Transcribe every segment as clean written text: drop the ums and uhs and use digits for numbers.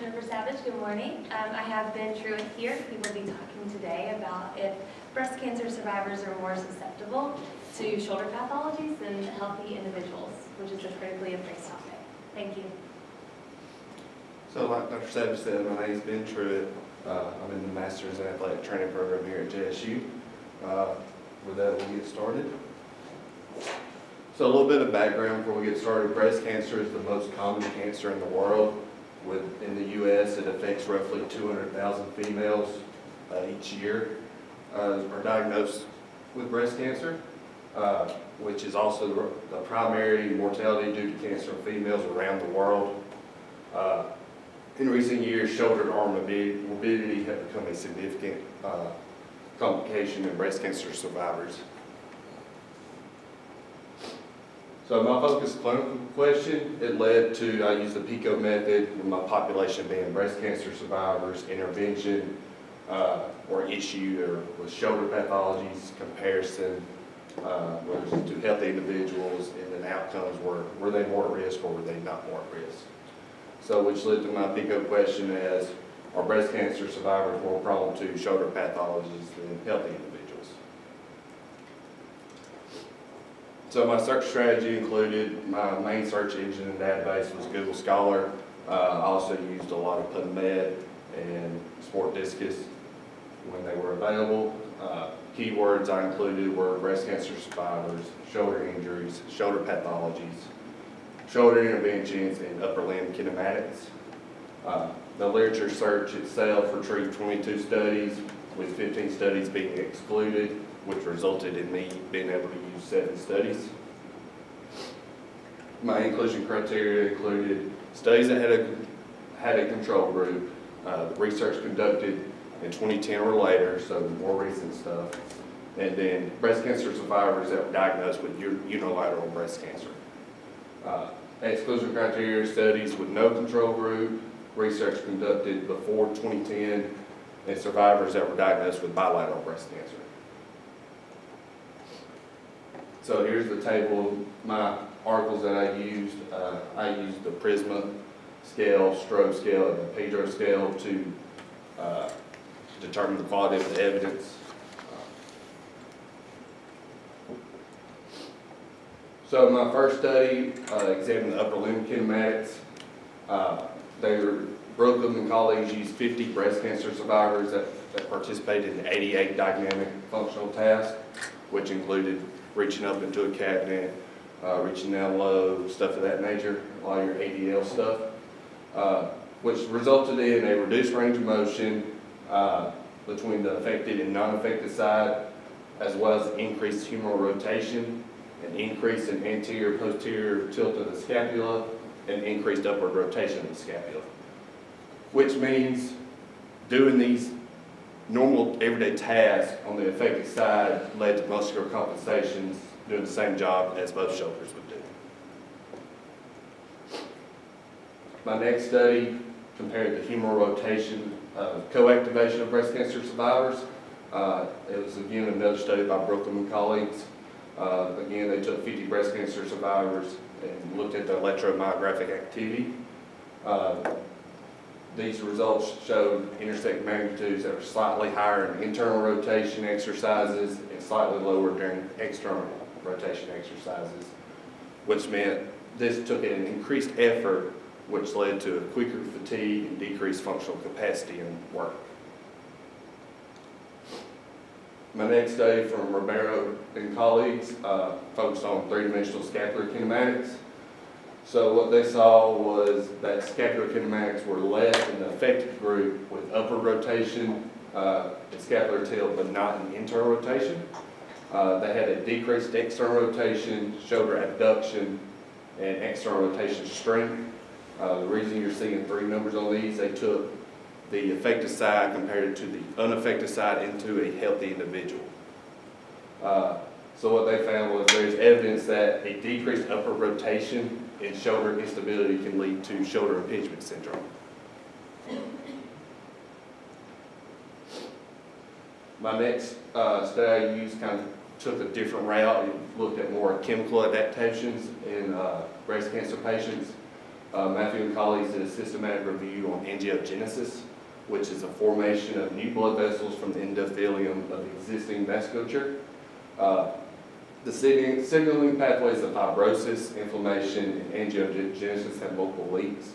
Jennifer Savage. Good morning. I have Ben Truett here. We will be talking today about if breast cancer survivors are more susceptible to shoulder pathologies than healthy individuals, which is a critically embraced topic. Thank you. So like Dr. Savage said, my name is Ben Truett. I'm in the Master's in Athletic Training program here at JSU. With that, we'll get started. So a little bit of background before we get started. Breast cancer is the most common cancer in the world. In the U.S., it affects roughly 200,000 females each year are diagnosed with breast cancer, which is also the primary mortality due to cancer in females around the world. In recent years, shoulder and arm morbidity have become a significant complication in breast cancer survivors. So my focus clinical question, it led to, I used the PICO method with my population being breast cancer survivors, intervention or issue or with shoulder pathologies, comparison to healthy individuals, and then outcomes were they more at risk or were they not more at risk? So which led to my PICO question as, are breast cancer survivors more prone to shoulder pathologies than healthy individuals? So my search strategy included, my main search engine and database was Google Scholar. I also used a lot of PubMed and Sport Discus when they were available. Keywords I included were breast cancer survivors, shoulder injuries, shoulder pathologies, shoulder interventions, and upper limb kinematics. The literature search itself retrieved 22 studies, with 15 studies being excluded, which resulted in me being able to use 7 studies. My inclusion criteria included studies that had a control group, the research conducted in 2010 or later, so more recent stuff, and then breast cancer survivors that were diagnosed with unilateral breast cancer. Exclusion criteria studies with no control group, research conducted before 2010, and survivors that were diagnosed with bilateral breast cancer. So here's the table of my articles that I used. I used the Prisma scale, stroke scale, and the Pedro scale to determine the quality of the evidence. So my first study examined the upper limb kinematics. Brooklyn and colleagues used 50 breast cancer survivors that participated in 88 dynamic functional tasks, which included reaching up into a cabinet, reaching down low, stuff of that nature, a lot of your ADL stuff, which resulted in a reduced range of motion between the affected and non-affected side, as well as increased humeral rotation, an increase in anterior-posterior tilt of the scapula, and increased upward rotation of the scapula. Which means doing these normal everyday tasks on the affected side led to muscular compensations doing the same job as both shoulders would do. My next study compared the humeral rotation co-activation of breast cancer survivors. It was again another study by Brooklyn and colleagues. Again, they took 50 breast cancer survivors and looked at the electromyographic activity. These results showed intersect magnitudes that were slightly higher in internal rotation exercises and slightly lower during external rotation exercises, which meant this took an increased effort, which led to a quicker fatigue and decreased functional capacity in work. My next study from Ribeiro and colleagues focused on three-dimensional scapular kinematics. So what they saw was that scapular kinematics were less in the affected group with upward rotation and scapular tilt, but not in internal rotation. They had a decreased external rotation, shoulder abduction, and external rotation strength. The reason you're seeing 3 numbers on these, they took the affected side compared it to the unaffected side into a healthy individual. So what they found was there's evidence that a decreased upward rotation in shoulder instability can lead to shoulder impingement syndrome. My next study I used kind of took a different route and looked at more chemical adaptations in breast cancer patients. Matthew and colleagues did a systematic review on angiogenesis, which is a formation of new blood vessels from the endothelium of existing vasculature. The signaling pathways of fibrosis, inflammation, and angiogenesis have multiple links.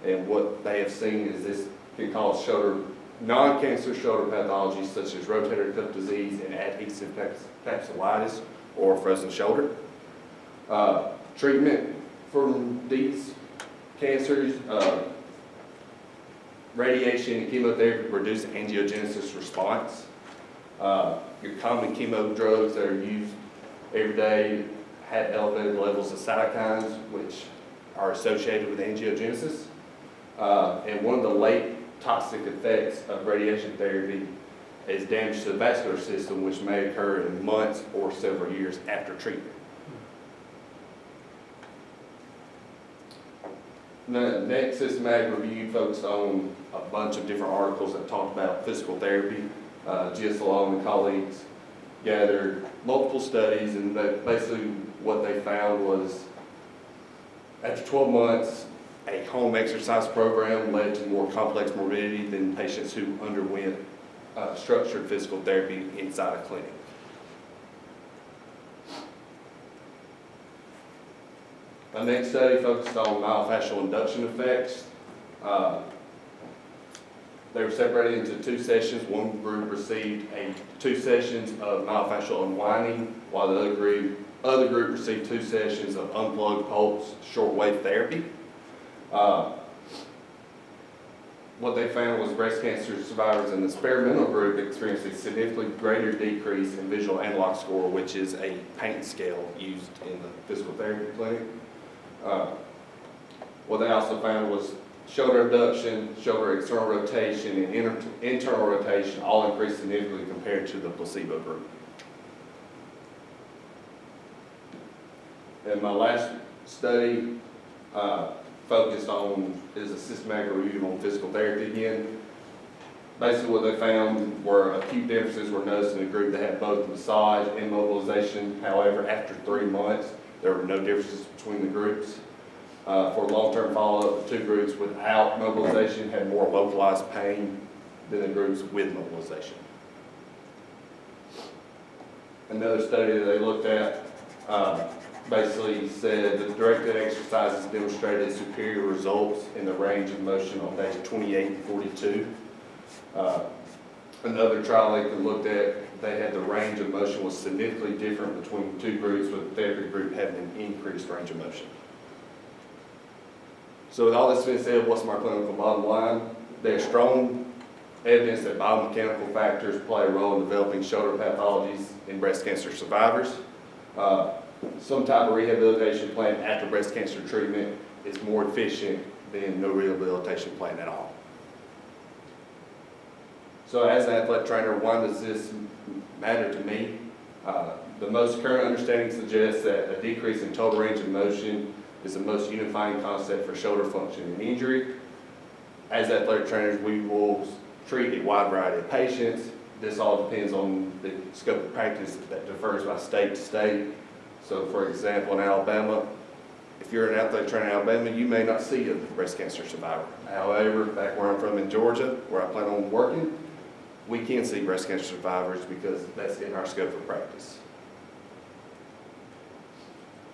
And what they have seen is this can cause non-cancer shoulder pathologies such as rotator cuff disease and adhesive capsulitis or frozen shoulder. Treatment for these cancers, radiation and chemotherapy produce angiogenesis response. Your common chemo drugs that are used every day have elevated levels of cytokines, which are associated with angiogenesis. And one of the late toxic effects of radiation therapy is damage to the vascular system, which may occur in months or several years after treatment. The next systematic review focused on a bunch of different articles that talked about physical therapy. Giasalone and colleagues gathered multiple studies, and basically what they found was after 12 months, a home exercise program led to more complex morbidity than patients who underwent structured physical therapy inside a clinic. The next study focused on myofascial induction effects. They were separated into 2 sessions. One group received 2 sessions of myofascial unwinding, while the other group received 2 sessions of unplugged pulse shortwave therapy. What they found was breast cancer survivors in the experimental group experienced a significantly greater decrease in visual analog score, which is a pain scale used in the physical therapy clinic. What they also found was shoulder abduction, shoulder external rotation, and internal rotation all increased significantly compared to the placebo group. And my last study focused on is a systematic review on physical therapy again. Basically what they found were acute differences were noticed in a group that had both massage and mobilization. However, after 3 months, there were no differences between the groups. For long-term follow-up, the 2 groups without mobilization had more localized pain than the groups with mobilization. Another study that they looked at basically said that directed exercises demonstrated superior results in the range of motion on days 28 and 42. Another trial they looked at, they had the range of motion was significantly different between 2 groups, with the therapy group having an increased range of motion. So with all this being said, what's my clinical bottom line? There's strong evidence that biomechanical factors play a role in developing shoulder pathologies in breast cancer survivors. Some type of rehabilitation plan after breast cancer treatment is more efficient than no rehabilitation plan at all. So as an athletic trainer, why does this matter to me? The most current understanding suggests that a decrease in total range of motion is the most unifying concept for shoulder function and injury. As athletic trainers, we will treat a wide variety of patients. This all depends on the scope of practice that differs by state to state. So for example, in Alabama, if you're an athletic trainer in Alabama, you may not see a breast cancer survivor. However, back where I'm from in Georgia, where I plan on working, we can see breast cancer survivors because that's in our scope of practice.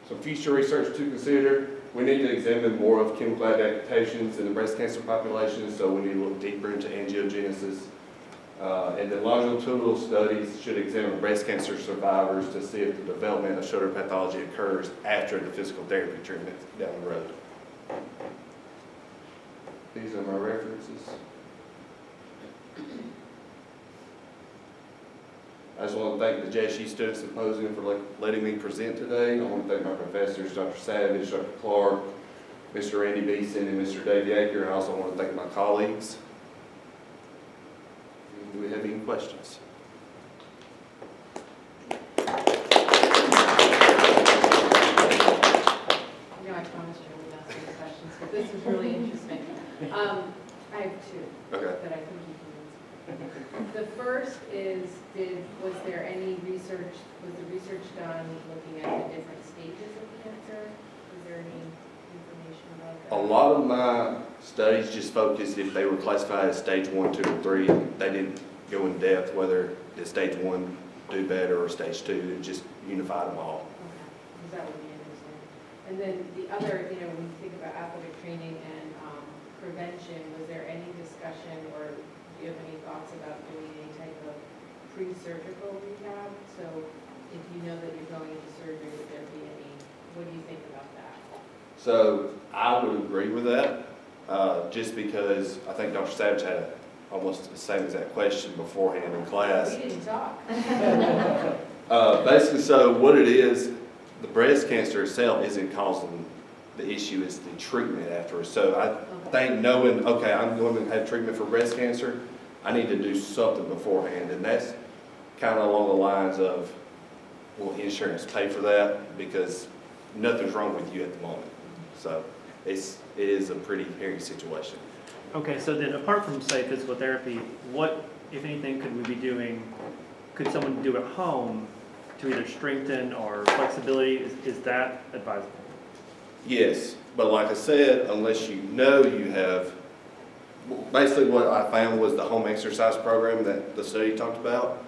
Some future research to consider. We need to examine more of chemical adaptations in the breast cancer population, so we need to look deeper into angiogenesis. And then longitudinal studies should examine breast cancer survivors to see if the development of shoulder pathology occurs after the physical therapy treatment down the road. These are my references. I just want to thank the JSU Student Symposium for letting me present today. I want to thank my professors, Dr. Savage, Dr. Clark, Mr. Randy Beeson, and Mr. Dave Yeager. And I also want to thank my colleagues. Do we have any questions? I promised you I would ask any questions, but this is really interesting. I have 2 Okay. that I think you can answer. The first is, was there any research, was the research done looking at the different stages of cancer? Is there any information about A lot of my studies just focused if they were classified as stage 1, 2, or 3. They didn't go in depth whether did stage 1 do better or stage 2. It just unified them all. Okay, because that would be interesting. And then the other, when you think about athletic training and prevention, was there any discussion or do you have any thoughts about doing any type of pre-surgical rehab? So if you know that you're going into surgery, would there be any, what do you think about that? So I would agree with that, just because I think Dr. Savage had almost the same exact question beforehand in class. We didn't talk. Basically, so what it is, the breast cancer itself isn't causing the issue, it's the treatment afterwards. So I think knowing, okay, I'm going to have treatment for breast cancer, I need to do something beforehand. And that's kind of along the lines of, will insurance pay for that? Because nothing's wrong with you at the moment. So it is a pretty hairy situation. Okay, so then apart from, say, physical therapy, what, if anything, could we be doing, could someone do at home to either strengthen or flexibility? Is that advisable? Yes, but like I said, unless you know you have, basically what I found was the home exercise program that the study talked about,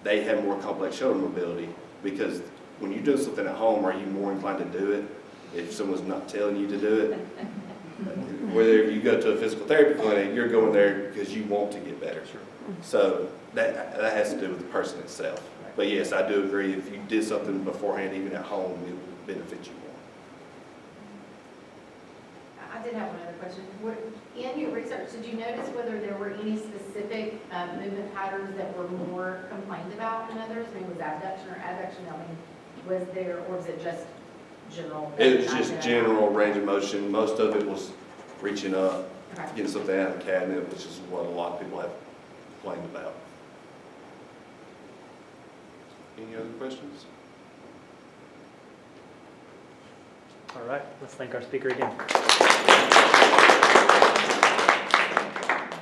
they have more complex shoulder mobility, because when you do something at home, are you more inclined to do it if someone's not telling you to do it? Whether you go to a physical therapy clinic, you're going there because you want to get better. So that has to do with the person itself. But yes, I do agree, if you did something beforehand, even at home, it would benefit you more. I did have one other question. In your research, did you notice whether there were any specific movement patterns that were more complained about than others? I mean, was abduction or adduction? I mean, was there, or was it just general? It was just general range of motion. Most of it was reaching up, Okay. getting something out of the cabinet, which is what a lot of people have complained about. Any other questions? All right, let's thank our speaker again.